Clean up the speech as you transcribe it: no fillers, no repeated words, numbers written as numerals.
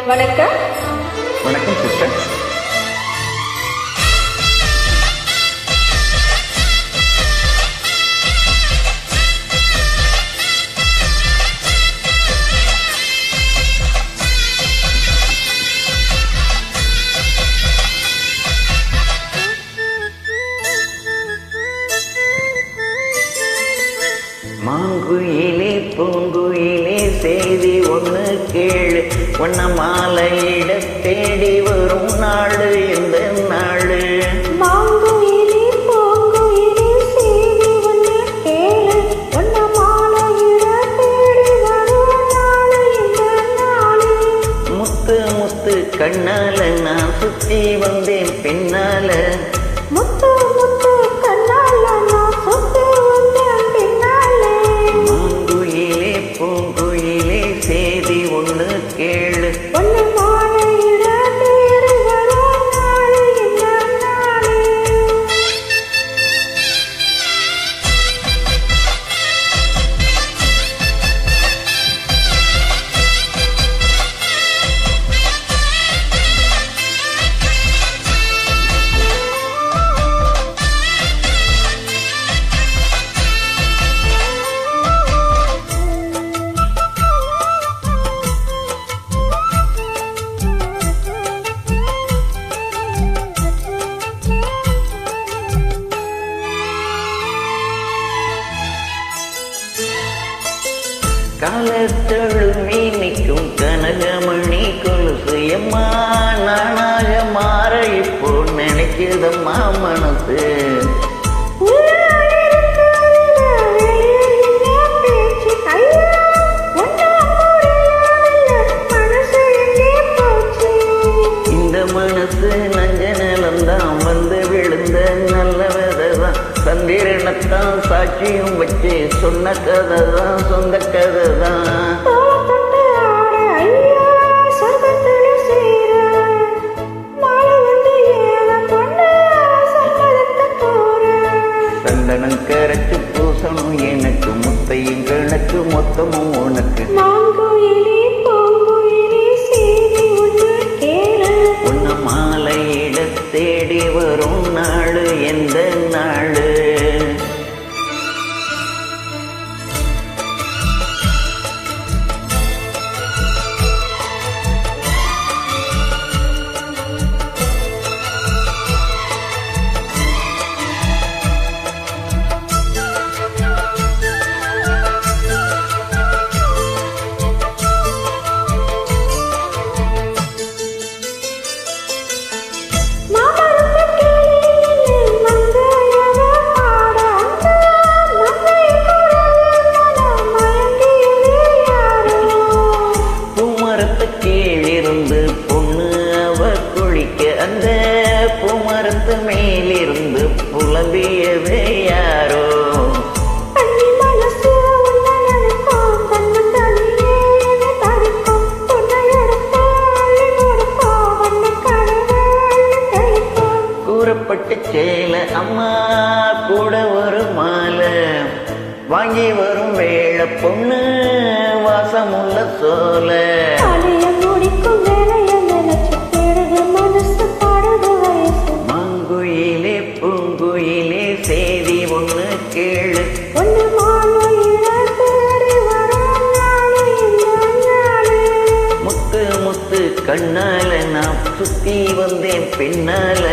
வணக்கம். வணக்கம் சிஸ்டர். மாங்குயிலே பூங்குயிலே செய்தி ஒன்று கேளு, ஒன்ன மாலையிட தேடி வரும் நாடு இந்த நாடு. மாங்குயிலே பூங்குயிலே செய்தி ஒன்று கேளு, ஒன்ன மாலையிட தேடி வரும் நாடு இந்த நாடு. முத்து முத்து கண்ணால நான் சுத்தி வந்தேன் பின்னால. முத்து முத்து கண்ணால நான் சுத்தி வந்தேன் பின்னால. மாங்குயிலே பூங்குயிலே செய்தி ஒன்று கேளு, ஒன்ன மாலையிட தேடி வரும் நாடு இந்த நாடு. காலத்தழுவி நிற்கும் கனகமணி கொலுசு எம்மா நானாக மாற இப்போ நினைக்குதம்மா மனசு. இந்த மனசு நஞ்ச நிலந்தான் வந்து விழுந்த நல்ல விதைதான், சந்திரனத்தான் சாட்சியும் வச்சு சொன்ன கதை தான் சொந்த கதை தான். சந்தனம் கரைச்சு பூசணும் எனக்கு, முத்தையும் கணக்கு மொத்தமும் உனக்கு. உன்ன மாலையிட தேடி வரும் நாடு எந்த நாடு. கீழிருந்து பொண்ணு அவ குளிக்க, அந்த பூமரத்து மேலிருந்து புலம்பியவே யாரோ. கூறப்பட்ட சேல அம்மா கூட ஒரு மாலை வாங்கி வரும் வேளை பொண்ணு வாசமுள்ள சோல. மாங்குயிலே பூங்குயிலே செய்தி ஒன்று கேளு, முத்து முத்து கண்ணால நான் சுத்தி வந்தேன் பின்னால.